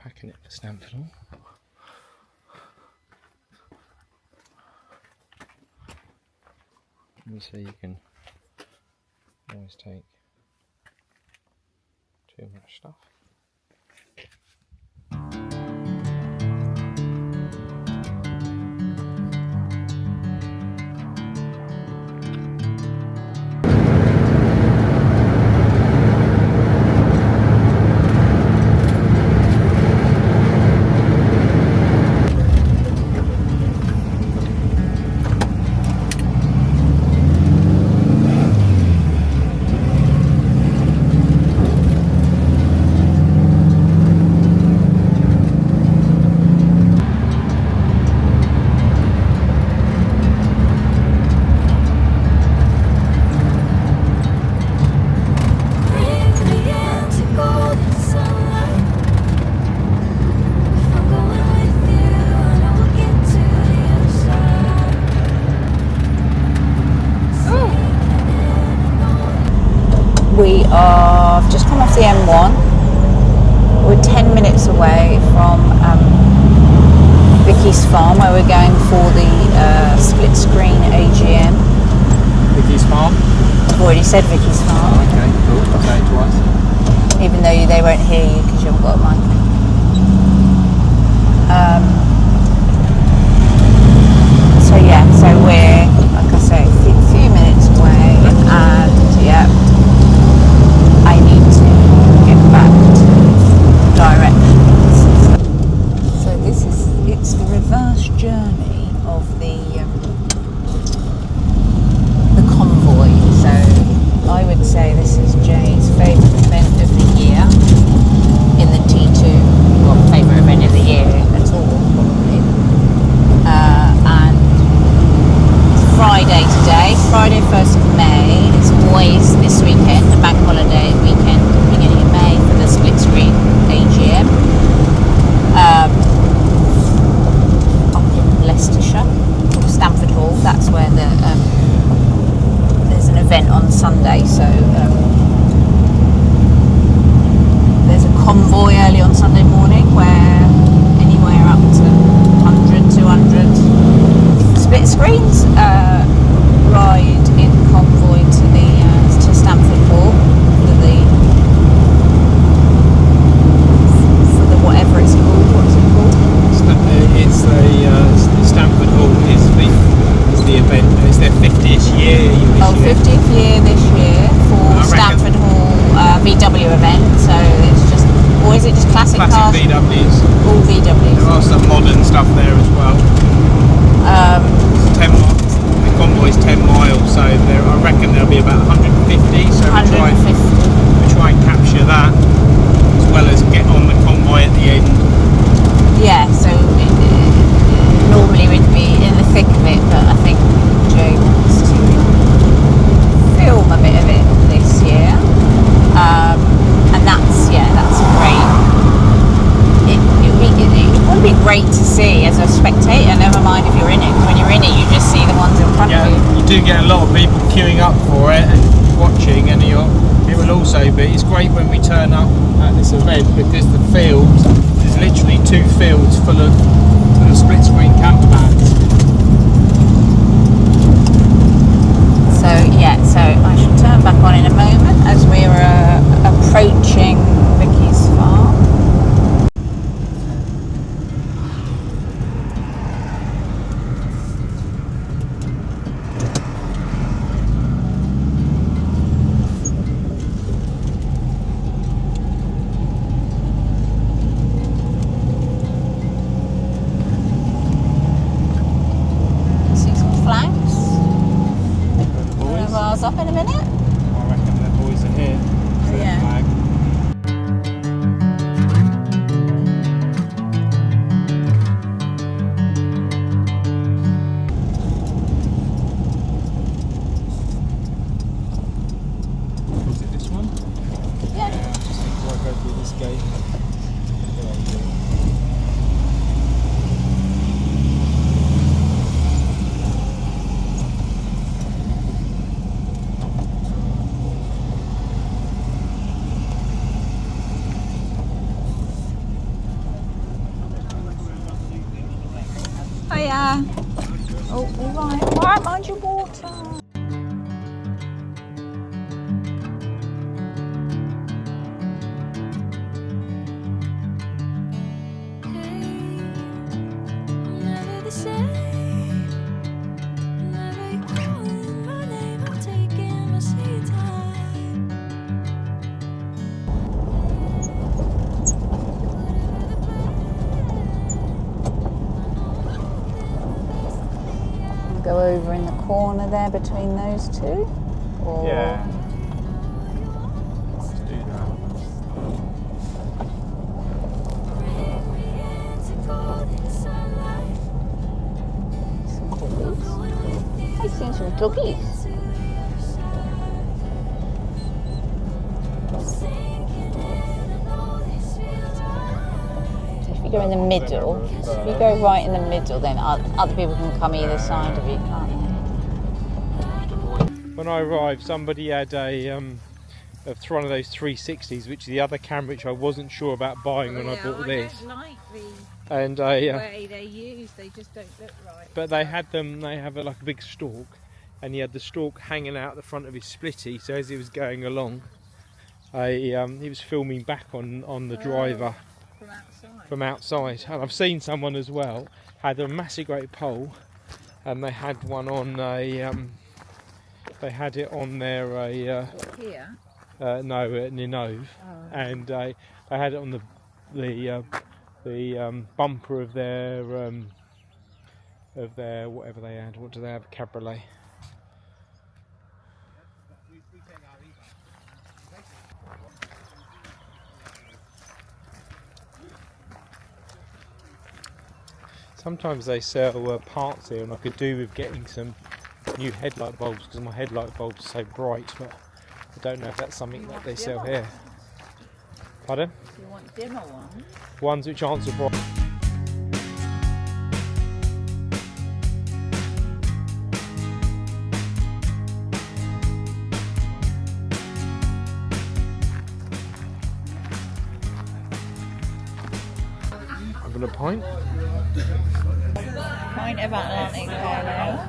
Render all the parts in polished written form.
packing it for Stamford Hall. So you can always take too much stuff. We are just come off the M1. We're 10 minutes away from Vicky's farm, where we're going for the Splitscreen AGM. Vicky's farm? I've already said Vicky's farm. Oh, okay, cool. I'll say it twice. Even though they won't hear you because you haven't got a mic. So yeah, so we're, like I say, a few minutes away, and yeah, I need to get back to directions. So it's the reverse journey of the convoy. So I would say this is Jay's favourite event of the year in the T2. Well, favourite event of the year at all, probably. And it's Friday today, Friday 1st of May. It's always this weekend, the bank holiday weekend, beginning of May, for the Splitscreen AGM. Up in Leicestershire, or Stamford Hall. That's where there's an event on Sunday, so there's a convoy early on Sunday morning where anywhere up to 100, 200 split screens ride in convoy to Stamford Hall for the whatever it's called. What's it called? It's the Stamford Hall is the event. It's their 50th year. Oh, 50th year this year for Stamford Hall VW event. So it's just, or is it just classic cars? VWs. All VWs. There are some modern stuff there as well. 10 miles. The convoy's 10 miles, so there, I reckon there'll be about 150. So we try and capture that as well as get on the convoy at the end. Yeah, so normally we'd be in the thick of it, but I think Jay wants to film a bit of it this year, and that's great. It would be great to see as a spectator, never mind if you're in it. When you're in it, you just see the ones in front of you. You do get a lot of people queuing up for it and watching, and it will also be, it's great when we turn up at this event because the fields, there's literally 2 fields full of split screen camper vans. So yeah, so I shall turn back on in a moment as we're approaching Vicky's farm. Up in a minute. I reckon the boys are here. So there. Oh, all right. All right, mind your water. Go over in the corner there between those two? Or... Yeah. Let's do that. Some doggies. I've seen some doggies. So if you go in the middle, if you go right in the middle, then other people can come either side of you, can't they? When I arrived, somebody had one of those 360s, which is the other camera which I wasn't sure about buying when I bought this. I don't like the And way they use, they just don't look right. but they have like a big stalk, and he had the stalk hanging out the front of his splitty, so as he was going along, he was filming back on the driver from outside. And I've seen someone as well had a massive great pole, and they had one on they had it on their Here? no, at Ninove, and they had it on the bumper of their whatever they had. What do they have? Cabriolet. Sometimes they sell parts here, and I could do with getting some new headlight bulbs because my headlight bulbs are so bright, but I don't know if that's something that they sell here. Pardon? Do you want dimmer ones? Ones which aren't so bright. Having a pint? Pint of Atlantic Pale Ale.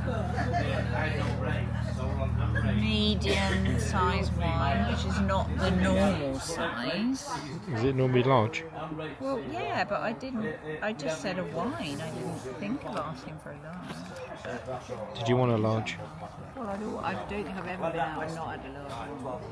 Medium size wine, which is not the normal size. Is it normally large? Well, yeah, but I just said a wine. I didn't think of asking for a large. Did you want a large? Well, I don't think I've ever been out and not had a large one.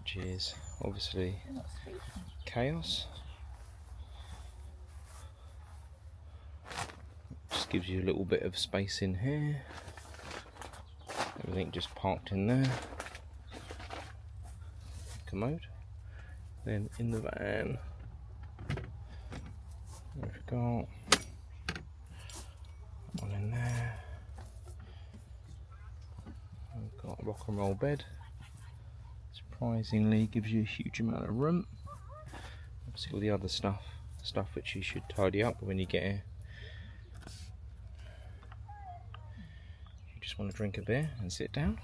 Which is obviously chaos. Just gives you a little bit of space in here. Everything just parked in there. Commode. Then in the van, we've got one in there. We've got a rock and roll bed. Surprisingly gives you a huge amount of room. Obviously all the other stuff which you should tidy up when you get here. You just want to drink a beer and sit down.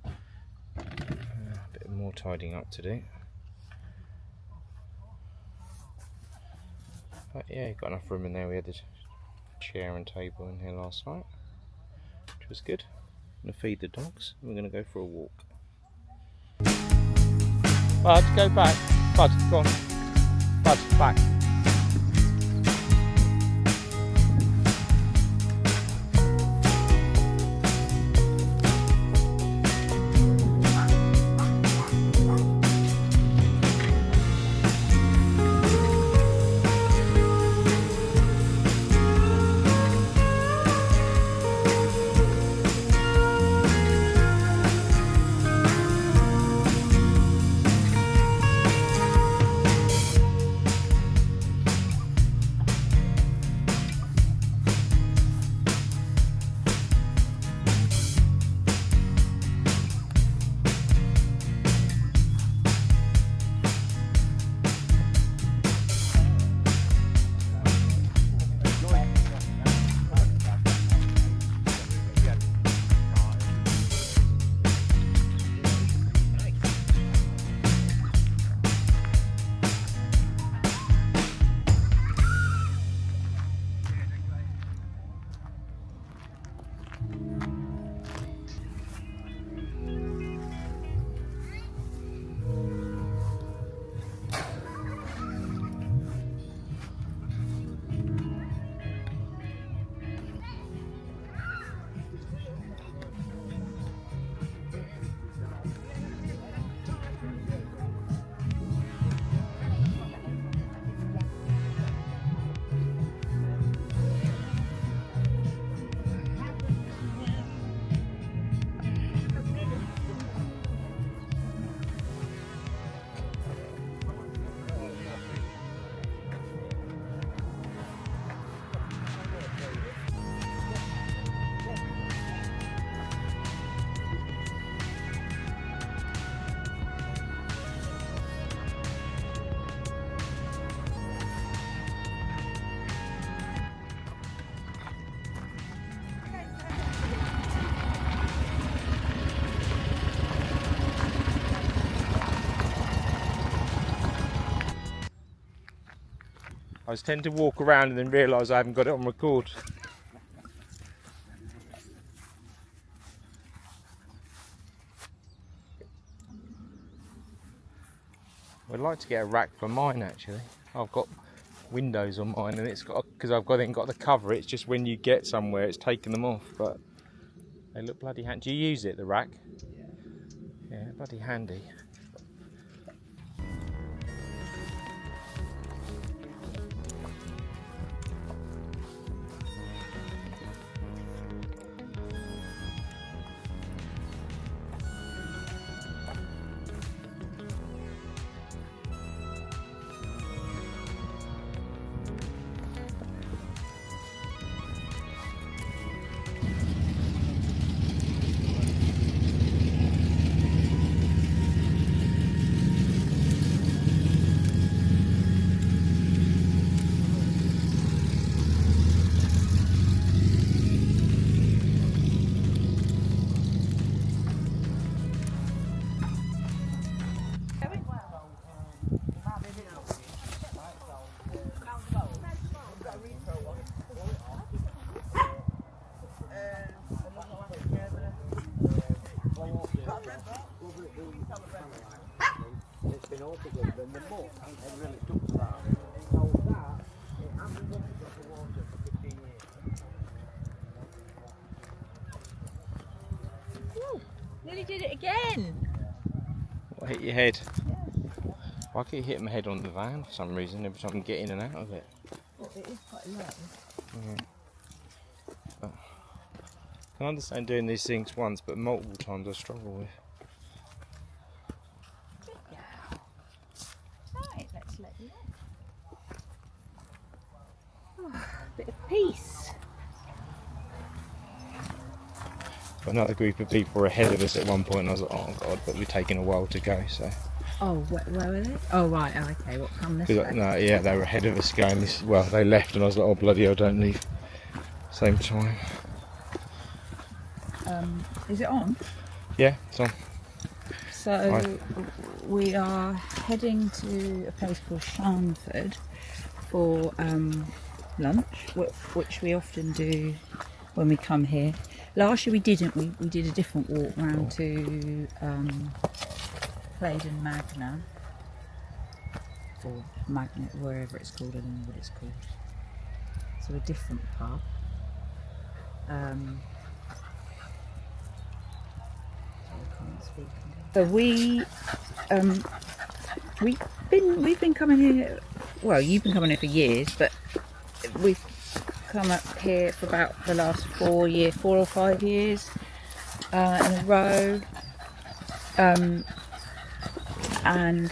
A bit more tidying up to do. But yeah, you've got enough room in there. We had the chair and table in here last night, which was good. I'm going to feed the dogs and we're going to go for a walk. Bud, go back. Bud, go on. Bud, back. I was tend to walk around and then realise I haven't got it on record. I'd like to get a rack for mine actually. I've got windows on mine and it's got, because I've got the cover, it's just when you get somewhere it's taking them off, but they look bloody handy. Do you use it, the rack? Yeah, bloody handy. Nearly did it again. What, hit your head? Yeah. Why keep hitting my head on the van for some reason every time I get in and out of it? Well, it is quite low. Yeah. But I can understand doing these things once, but multiple times I struggle with. Right, let's let you know. Oh, bit of peace. Another group of people were ahead of us at one point and I was like, oh god, but we're taking a while to go, so. Oh, where were they? Oh right, oh, okay, what, come this way? No, yeah, they were ahead of us going this, well, they left and I was like, oh bloody hell, don't leave. Same time. Is it on? Yeah, it's on. So Right. we are heading to a place called Sharnford for lunch, which we often do when we come here. Last year we didn't. We did a different walk round to Claydon Magna, or Magna, wherever it's called. I don't know what it's called. So a different pub. So we've been coming here. Well, you've been coming here for years, but we've come up here for about the last 4 or 5 years in a row. And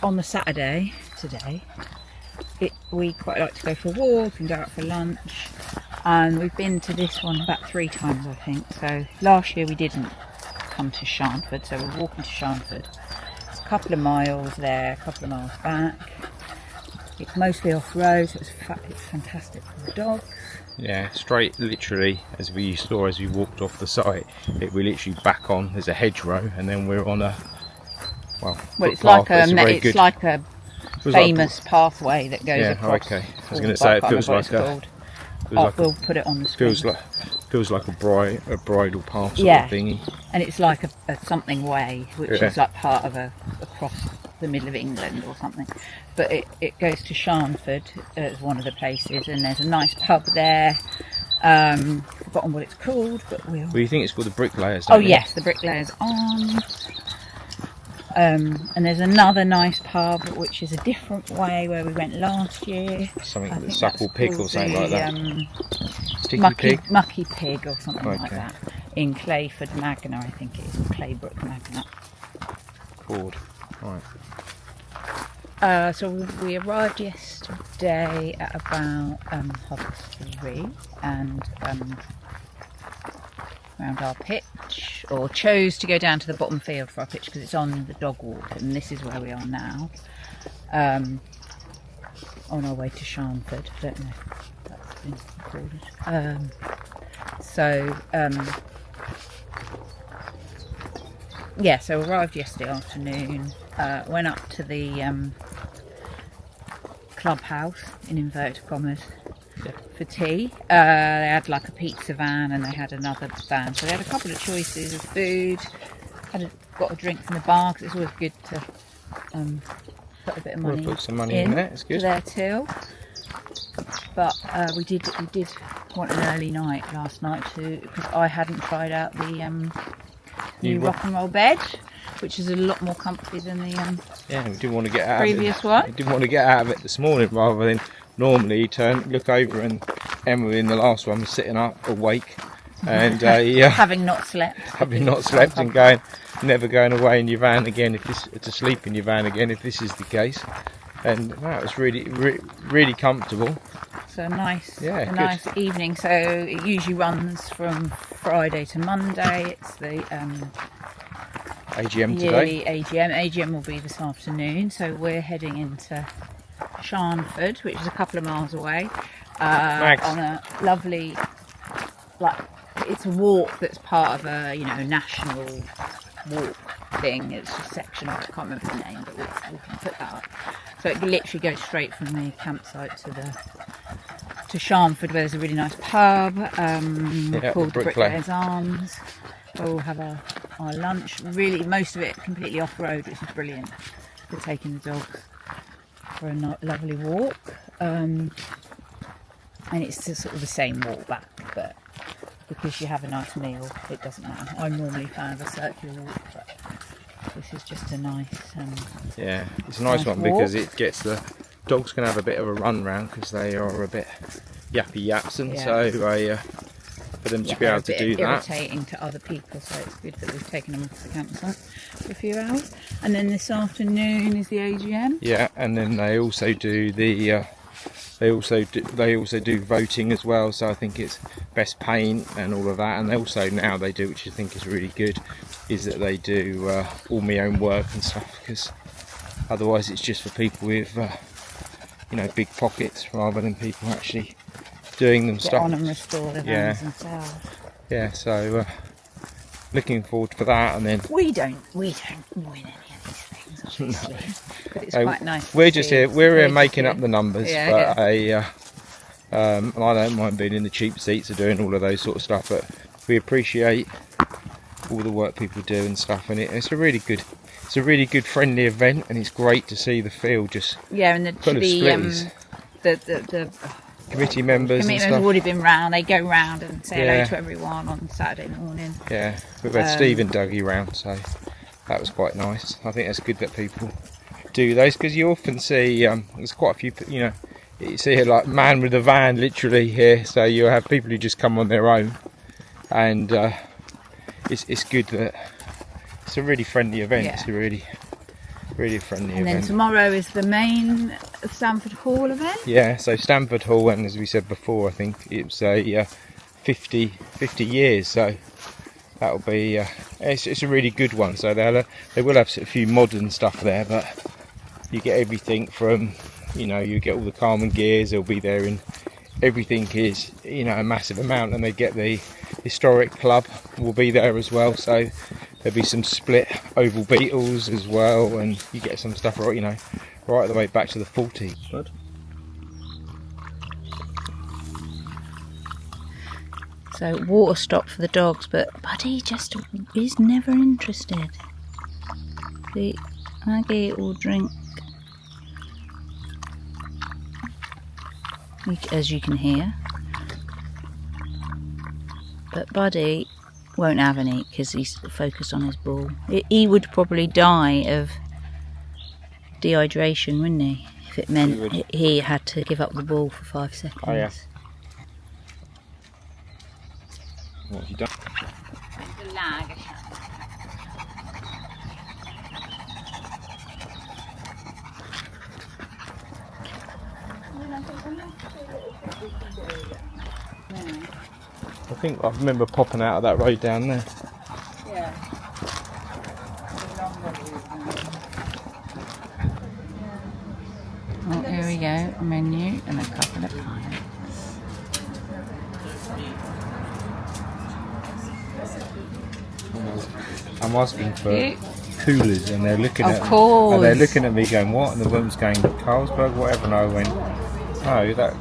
on the Saturday today, we quite like to go for a walk and go out for lunch. And we've been to this one about 3 times, I think. So last year we didn't come to Sharnford, so we're walking to Sharnford. It's a couple of miles there, a couple of miles back. It's mostly off-road, so it's fantastic for the dogs. Yeah, straight, literally, as we saw as we walked off the site, we literally back on, there's a hedgerow, and then we're on a, well it's like a famous pathway that goes across. Okay. I was going to say it feels like we'll put it on the screen. Feels like a bridle path sort of thingy. And it's like a something way, which is like part of across the middle of England or something. But it goes to Sharnford as one of the places, and there's a nice pub there. Forgotten what it's called, but we'll. Well, you think it's called the Bricklayers? Oh yes, the Bricklayers on. And there's another nice pub which is a different way where we went last year. Something like the Suckle Pig or something like that. Mucky Pig or something like that. In Clayford Magna, I think it is, Claybrook Magna. Ford. Right. So we arrived yesterday at about 3:30 and around our pitch, or chose to go down to the bottom field for our pitch because it's on the dog walk, and this is where we are now, on our way to Sharnford. I don't know if that's been recorded. So arrived yesterday afternoon, went up to the clubhouse, in inverted commas, Yeah. for tea. They had like a pizza van and they had another van. So they had a couple of choices of food. Got a drink from the bar because it's always good to put a bit of money, put some money in there. It's good. To their till. But we did want an early night last night too, because I hadn't tried out the new rock and roll bed, which is a lot more comfy than the yeah, we didn't want to get out previous of it. one. We didn't want to get out of it this morning, rather than normally you look over and Emma in the last one was sitting up awake and having not slept and never going away in your van again to sleep in your van again if this is the case. And that was really comfortable. So nice, yeah, a nice evening. So it usually runs from Friday to Monday. It's the AGM yearly today. AGM will be this afternoon. So we're heading into Sharnford, which is a couple of miles away, on a lovely, it's a walk that's part of a national walk thing. It's a section, I can't remember the name, but we can put that up. So it literally goes straight from the campsite to Sharnford, where there's a really nice pub called the Bricklayers Arms. We'll have our lunch. Really, most of it completely off-road, which is brilliant. We're taking the dogs for a lovely walk. And it's sort of the same walk back, but because you have a nice meal, it doesn't matter. I'm normally a fan of a circular walk, but this is just a nice yeah, it's a nice one walk. Because it gets the dogs can have a bit of a run round because they are a bit yaps, and so for them to be able to do that. Irritating to other people, so it's good that we've taken them off the campsite for a few hours. And then this afternoon is the AGM. Yeah, and then they also do the they also do voting as well. So I think it's best paint and all of that. And they also now they do, which I think is really good, is that they do all my own work and stuff, because otherwise it's just for people with big pockets rather than people actually doing them stuff. On and restore the vans themselves. Yeah, so looking forward for that. And then we don't win any of these things, obviously. No. But it's quite nice. We're here making up the numbers, but I don't mind being in the cheap seats or doing all of those sort of stuff. But we appreciate all the work people do and stuff, and it's a really good friendly event, and it's great to see the field just and full of splitties. The committee members have already been round. They go round and say hello to everyone on Saturday morning. Yeah, we've had Steve and Dougie round, so that was quite nice. I think it's good that people do those, because you often see there's quite a few, you see here like man with a van literally here, so you have people who just come on their own, and it's good that it's a really friendly event. It's a really friendly event. And then tomorrow is the main Stamford Hall event. Yeah, so Stamford Hall, and as we said before, I think it's a 50 years, so that'll be it's a really good one. So they will have a few modern stuff there, but you get everything from you get all the Carman gears. They'll be there, and everything is a massive amount, and they get the historic club will be there as well. So there'll be some split oval beetles as well, and you get some stuff right the way back to the 40s. Good. So water stop for the dogs, but Buddy just is never interested. See, Maggie will drink, as you can hear, but Buddy won't have any because he's focused on his ball. He would probably die of dehydration, wouldn't he? If it meant he had to give up the ball for 5 seconds. Oh yeah. What have you done? The lag. I think I remember popping out of that road down there. Yeah. Oh, here we go, a menu and a couple of pints. I'm asking for coolers, and they're looking Of at course. and they're looking at me going, what? And the woman's going, Carlsberg, whatever. And I went, oh, that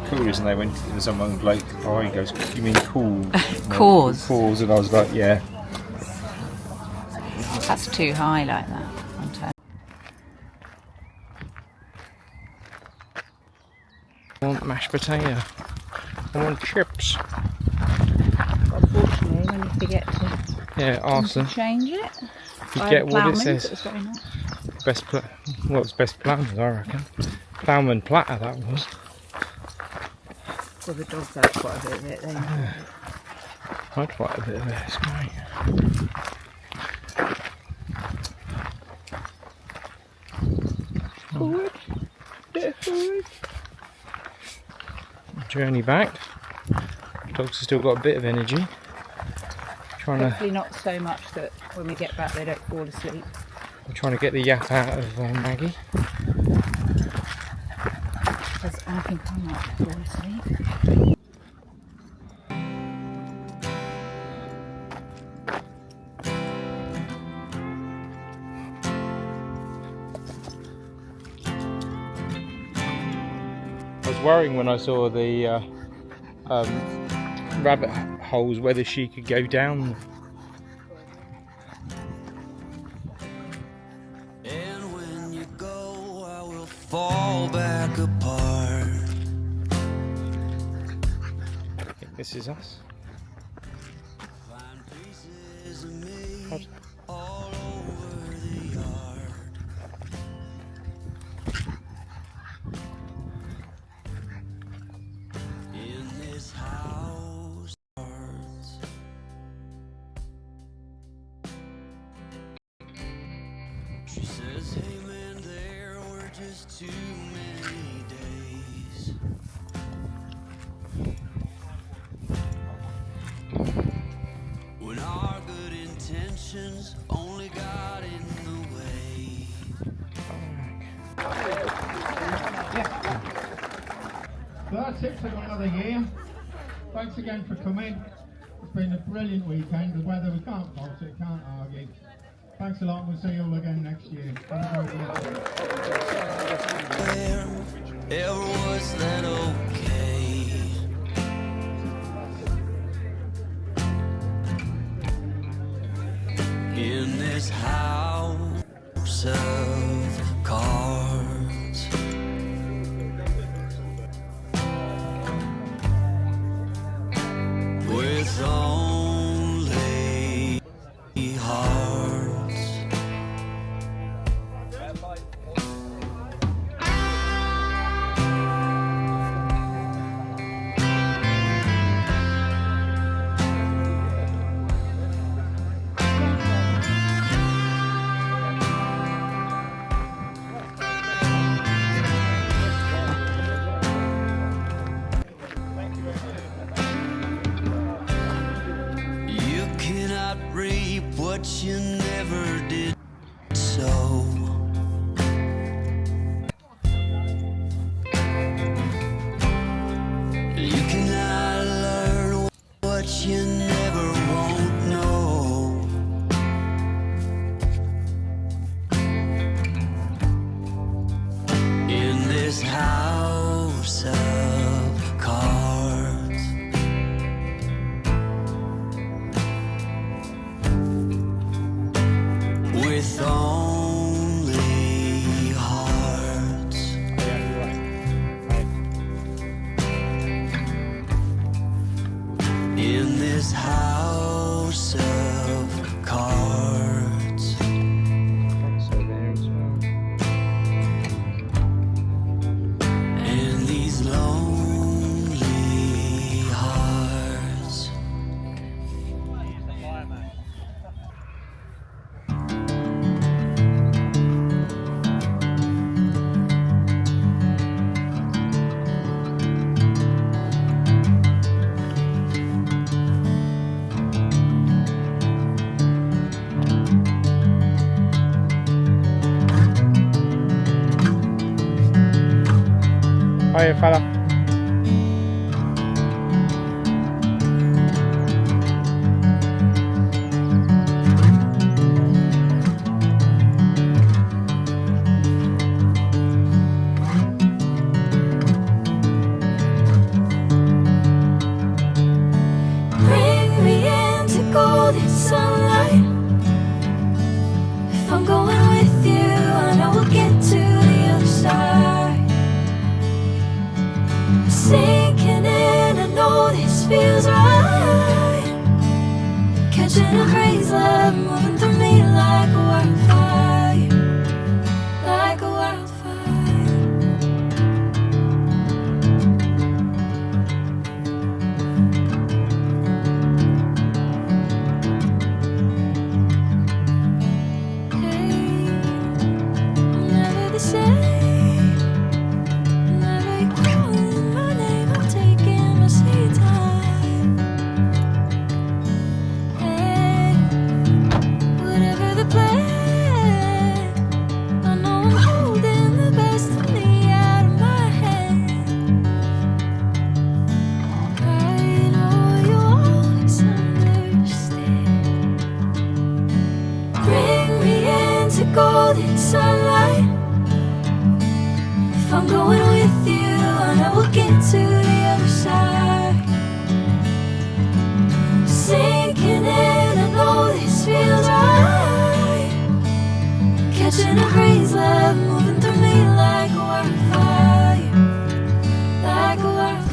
coolers. And they went, and someone bloke, oh, he goes, you mean cool? Cause. Cause. And I was like, yeah. That's too high like that. I want mashed potato. I want chips. Unfortunately, when you forget to ask them. change it, You get what it says. Best planners, I reckon. Ploughman platter, that was. Well, the dogs had quite a bit of it then. I had quite a bit of it, it's great. Forward. Bit forward. Journey back. Dogs have still got a bit of energy. Hopefully not so much that when we get back they don't fall asleep. I'm trying to get the yap out of Maggie. Because I think I might fall asleep. I was worrying when I saw the rabbit holes whether she could go down. And when you go, I will fall back apart. I think this is us. Find pieces of me What? all over the yard. In this house, she says, hey man, there were just too many days. When our good intentions only got in the way. So that's it for another year. Thanks again for coming. It's been a brilliant weekend. The weather, we can't fault it, can't argue. Thanks a lot, we'll see you all again next year. Have a great year. Ever was that okay? In this house of cards, with only hearts. You cannot reap what you never did sow. You cannot learn what you never won't know. In this house of cards, with only hearts. In this house of cards, So there as well. and these lonely hearts. Hiya, fella. feels right. Catching a breeze, love moving through me like a wildfire, like a wildfire. Hey, never the same. Never you calling my name, I'm taking my sweet time. Hey, whatever the plan, I know I'm holding the best of me out of my hand. I know you always understand. Bring me into golden sunlight. If I'm going with you, I know we'll get to the other side. Sinking in, I know this feels right. Catching a breeze, love moving through me like a wildfire, like a wildfire.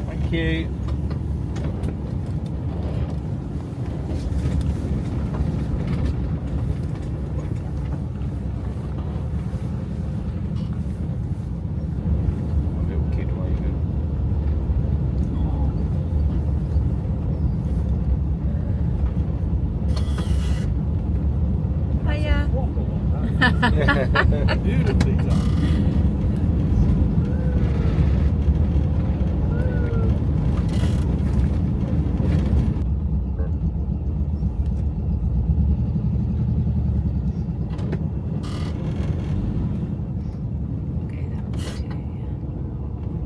Thank you. A little kid waving. Hiya. Beautifully done. Okay, that was too.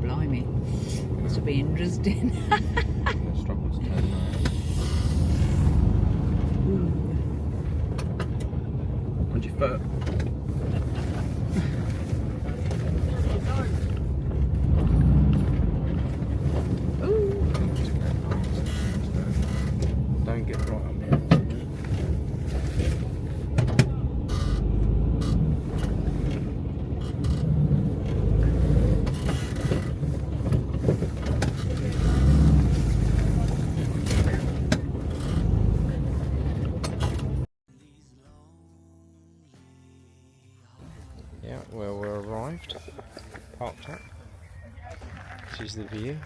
Blimey. This will be interesting. Struggles to turn around. On your foot. Don't get right on there. Yeah, well, we're arrived. Parked up. This is the view.